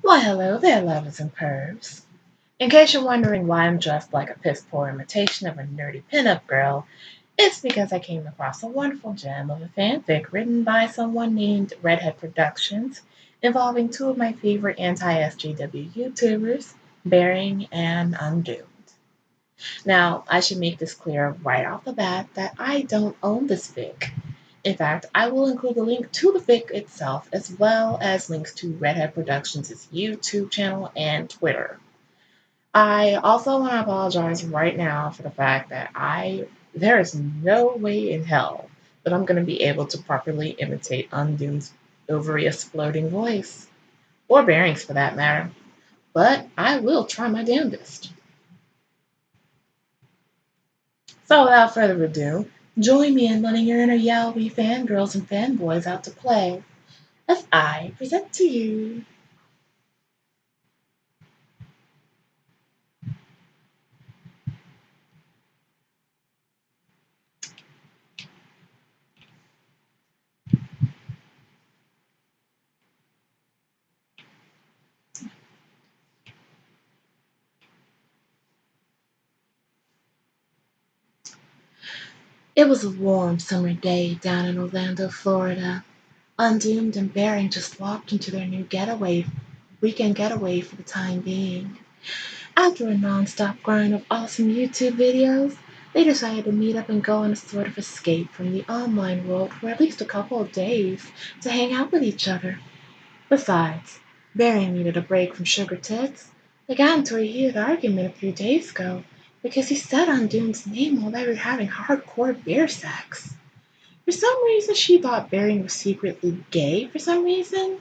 Why, hello there, lovers and pervs. In case you're wondering why I'm dressed like a piss poor imitation of a nerdy pinup girl, it's because I came across a wonderful gem of a fanfic written by someone named RedHead Productions, involving two of my favorite anti-SJW YouTubers, Bearing and Undoomed. Now, I should make this clear right off the bat that I don't own this fic. In fact, I will include a link to the fic itself as well as links to Redhead Productions' YouTube channel and Twitter. I also want to apologize right now for the fact that there is no way in hell that I'm going to be able to properly imitate Undoom's ovary exploding voice, or Bearings for that matter, but I will try my damnedest. So without further ado, join me in letting your inner Yaoi fangirls and fanboys out to play as I present to you. It was a warm summer day down in Orlando, Florida. Undoomed and Bearing just walked into their new weekend getaway for the time being. After a non-stop grind of awesome YouTube videos, they decided to meet up and go on a sort of escape from the online world for at least a couple of days to hang out with each other. Besides, Bearing needed a break from sugar tits. They got into a heated argument a few days ago because he said Undoom's name while they were having hardcore bear sex. For some reason, she thought Bearing was secretly gay for some reason.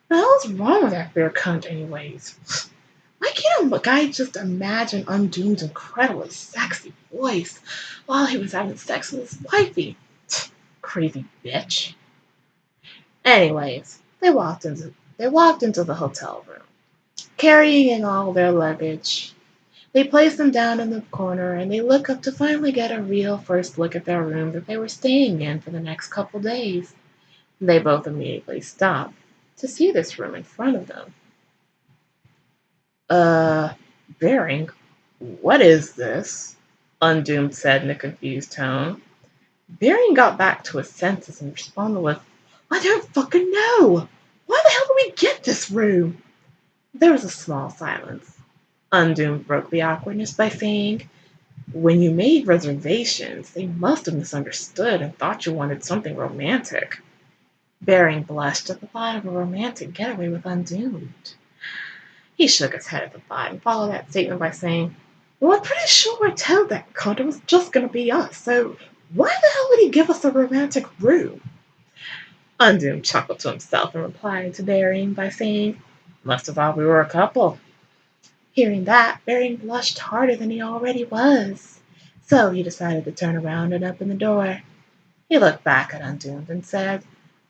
The hell's wrong with that bear cunt, anyways? Why can't a guy just imagine Undoom's incredibly sexy voice while he was having sex with his wifey? Crazy bitch. Anyways, they walked into the hotel room, carrying in all their luggage. They placed them down in the corner and they looked up to finally get a real first look at their room that they were staying in for the next couple days. They both immediately stopped to see this room in front of them. Uh, Bearing, what is this? Undoomed said in a confused tone. Bearing got back to his senses and responded with, I don't fucking know! Why the hell did we get this room? There was a small silence. Undoomed broke the awkwardness by saying, when you made reservations, they must have misunderstood and thought you wanted something romantic. Bearing blushed at the thought of a romantic getaway with Undoomed. He shook his head at the thought and followed that statement by saying, well, I'm pretty sure I told that cunt it was just going to be us, so why the hell would he give us a romantic room? Undoomed chuckled to himself and replied to Bearing by saying, must have thought we were a couple. Hearing that, Bearing blushed harder than he already was, so he decided to turn around and open the door. He looked back at Undoomed and said,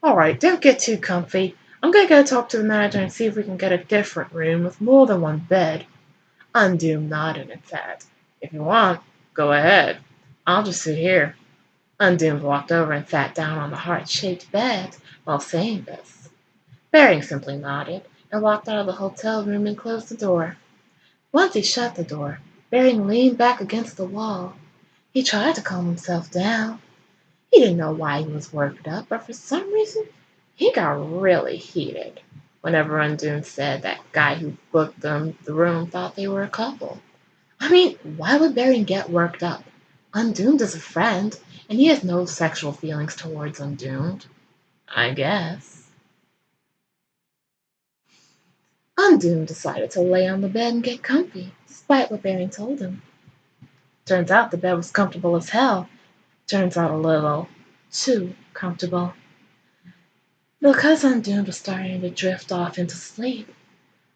all right, don't get too comfy. I'm going to go talk to the manager and see if we can get a different room with more than one bed. Undoomed nodded and said, if you want, go ahead. I'll just sit here. Undoomed walked over and sat down on the heart-shaped bed while saying this. Bearing simply nodded and walked out of the hotel room and closed the door. Once he shut the door, Bearing leaned back against the wall. He tried to calm himself down. He didn't know why he was worked up, but for some reason, he got really heated whenever Undoomed said that guy who booked them the room thought they were a couple. I mean, why would Bearing get worked up? Undoomed is a friend, and he has no sexual feelings towards Undoomed. I guess. Undoomed decided to lay on the bed and get comfy, despite what Bearing told him. Turns out the bed was comfortable as hell. Turns out a little too comfortable. Because Undoomed was starting to drift off into sleep.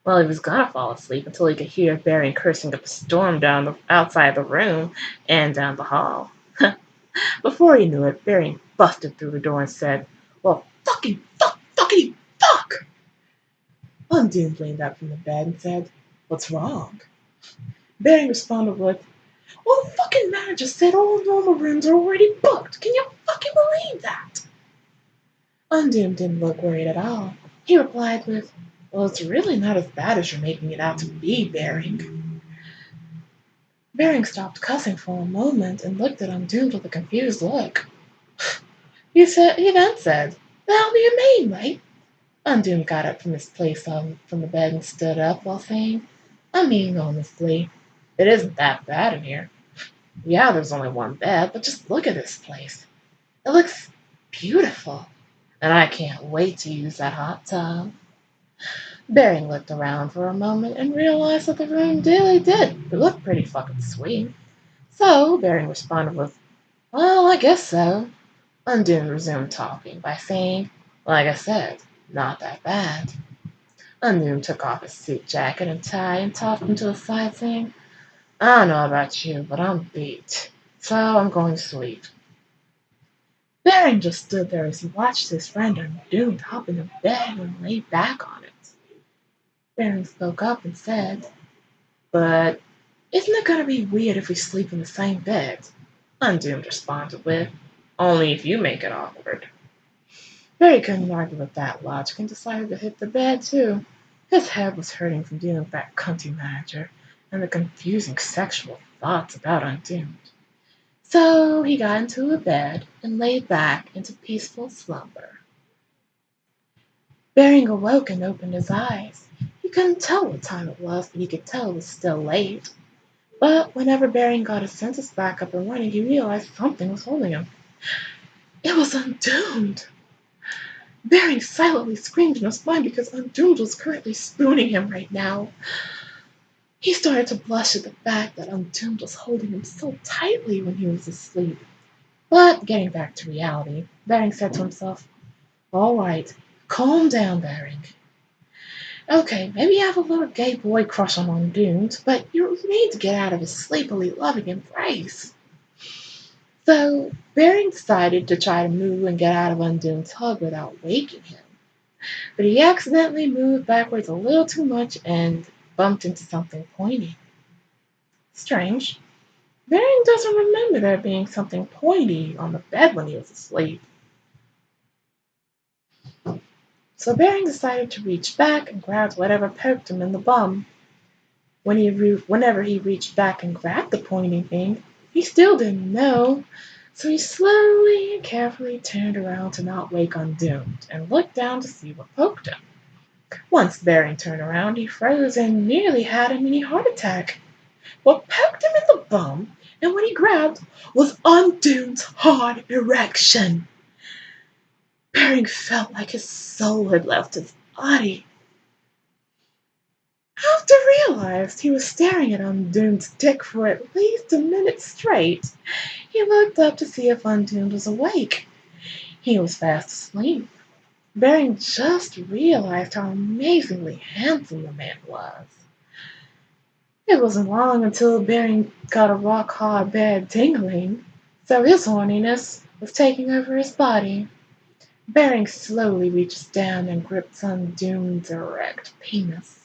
Well, he was gonna fall asleep until he could hear Bearing cursing up a storm outside the room and down the hall. Before he knew it, Bearing busted through the door and said, well, fucking fuckity fuck! Undoomed leaned up from the bed and said, what's wrong? Bearing responded with, well, the fucking manager said all normal rooms are already booked. Can you fucking believe that? Undoomed didn't look worried at all. He replied with, Well, it's really not as bad as you're making it out to be, Bering. Bering stopped cussing for a moment and looked at Undoomed with a confused look. He then said, "The hell do you mean, mate?" Undoomed got up from his place from the bed and stood up while saying, "I mean, honestly, it isn't that bad in here. Yeah, there's only one bed, but just look at this place. It looks beautiful, and I can't wait to use that hot tub." Bering looked around for a moment and realized that the room really did look pretty fucking sweet. So Bering responded with, "Well, I guess so." Undine resumed talking by saying, "Like I said, not that bad." Undine took off his suit jacket and tie and tossed them to the side, saying, "I don't know about you, but I'm beat, so I'm going to sleep." Bering just stood there as he watched his friend Undine hop into bed and lay back on it. Bering spoke up and said, "But isn't it going to be weird if we sleep in the same bed?" Undoomed responded with, "Only if you make it awkward." Barry couldn't argue with that logic and decided to hit the bed too. His head was hurting from dealing with that cunty manager and the confusing sexual thoughts about Undoomed. So he got into a bed and laid back into peaceful slumber. Bering awoke and opened his eyes. He couldn't tell what time it was, but he could tell it was still late. But whenever Bering got his senses back up and running, he realized something was holding him. It was Undoomed! Bering silently screamed in his mind because Undoomed was currently spooning him right now. He started to blush at the fact that Undoomed was holding him so tightly when he was asleep. But getting back to reality, Bering said to himself, "All right, calm down, Bering. Okay, maybe you have a little gay boy crush on Undoomed, but you need to get out of his sleepily loving embrace." So Bering decided to try to move and get out of Undoomed's hug without waking him. But he accidentally moved backwards a little too much and bumped into something pointy. Strange. Bering doesn't remember there being something pointy on the bed when he was asleep. So Bering decided to reach back and grab whatever poked him in the bum. Whenever he reached back and grabbed the pointy thing, he still didn't know. So he slowly and carefully turned around to not wake Undoomed and looked down to see what poked him. Once Bering turned around, he froze and nearly had a mini heart attack. What poked him in the bum and what he grabbed was Undoomed's hard erection. Bering felt like his soul had left his body. After realized he was staring at Undoomed's dick for at least a minute straight, he looked up to see if Undoomed was awake. He was fast asleep. Bering just realized how amazingly handsome the man was. It wasn't long until Bering got a rock-hard bad tingling, so his horniness was taking over his body. Bering slowly reached down and gripped Undoomed's erect penis.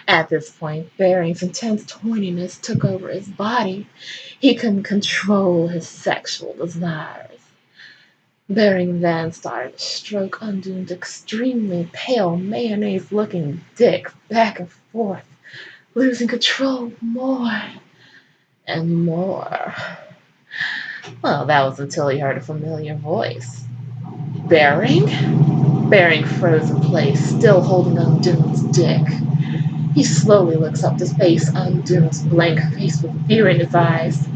At this point, Bering's intense horniness took over his body. He couldn't control his sexual desires. Bering then started to stroke Undoomed extremely pale, mayonnaise-looking dick back and forth, losing control more and more. Well, that was until he heard a familiar voice. "Bering?" Bering froze in place, still holding Undoomed's dick. He slowly looks up to face Undoomed's blank face with fear in his eyes.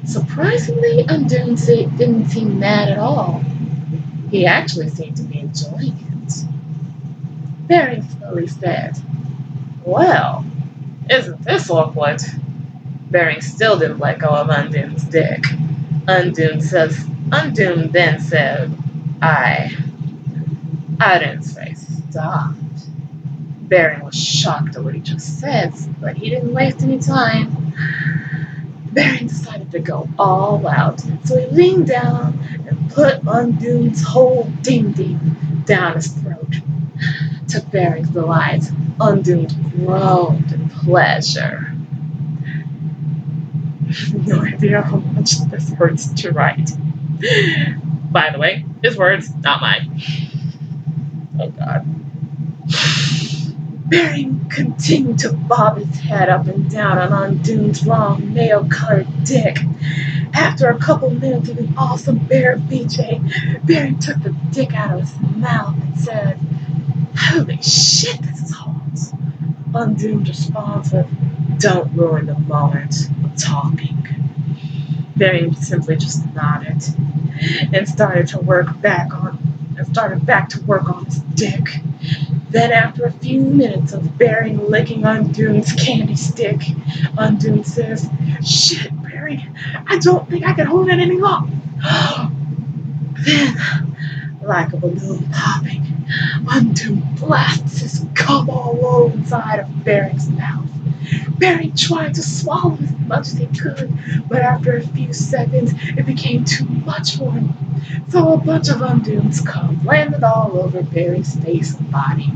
Surprisingly, Undoomed didn't seem mad at all. He actually seemed to be enjoying it. Bering slowly said, "Well, isn't this awkward?" Bering still didn't let go of Undoomed's dick. Undoomed then said, I didn't say stop." Bering was shocked at what he just said, but he didn't waste any time. Bering decided to go all out, so he leaned down and put Undoomed's whole ding-ding down his throat. To Bering's delight, Undoomed groaned in pleasure. No idea how much this hurts to write. By the way, his words, not mine. Oh God. Bering continued to bob his head up and down on Undoom's long, nail-colored dick. After a couple minutes of an awesome bear BJ, Bering took the dick out of his mouth and said, "Holy shit, this is hot." Undoom responds with, "Don't ruin the moment of talking." Bering simply just nodded and started back to work on his dick. Then, after a few minutes of Bering licking Undoom's candy stick, Undoom says, "Shit, Bering, I don't think I can hold it any longer." Then, like a balloon popping, Undoom blasts his cum all over inside of Bering's mouth. Bering tried to swallow as much as he could, but after a few seconds, it became too much for him. So a bunch of Undoom's cum landed all over Bering's face and body.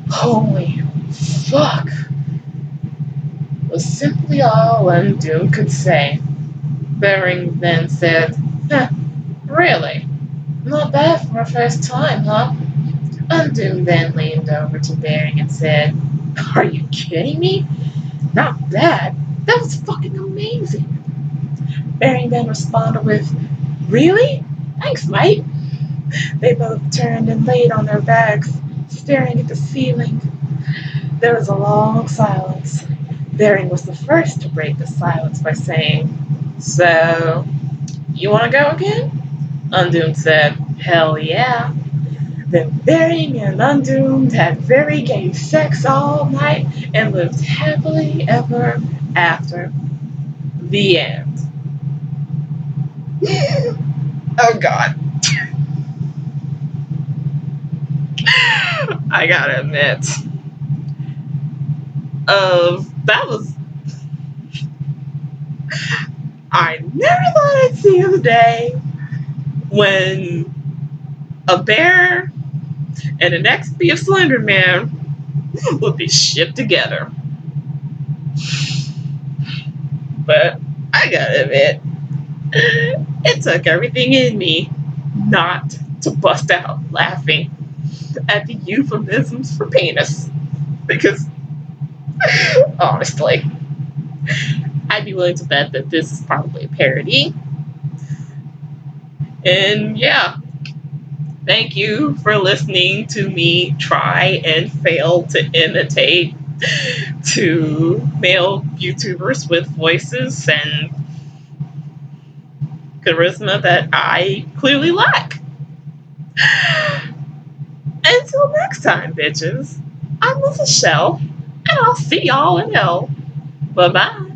"Holy fuck," was simply all Undoom could say. Bering then said, "Huh, really? Not bad for a first time, huh?" Undoom then leaned over to Bering and said, "Are you kidding me? Not bad? That was fucking amazing." Bering then responded with, "Really? Thanks, mate." They both turned and laid on their backs, staring at the ceiling. There was a long silence. Bering was the first to break the silence by saying, "So, you want to go again?" Undoom said, "Hell yeah." Then Bering and Undoom had very gay sex all night and lived happily ever after. The end. Oh god. I gotta admit. That was. I never thought I'd see the day when a bear and an XP of Slender Man would be shipped together. But I gotta admit, it took everything in me not to bust out laughing at the euphemisms for penis. Because, honestly, I'd be willing to bet that this is probably a parody. And yeah, thank you for listening to me try and fail to imitate two male YouTubers with voices and charisma that I clearly lack. Until next time, bitches, I'm Lissa Shell, and I'll see y'all in hell. Bye bye.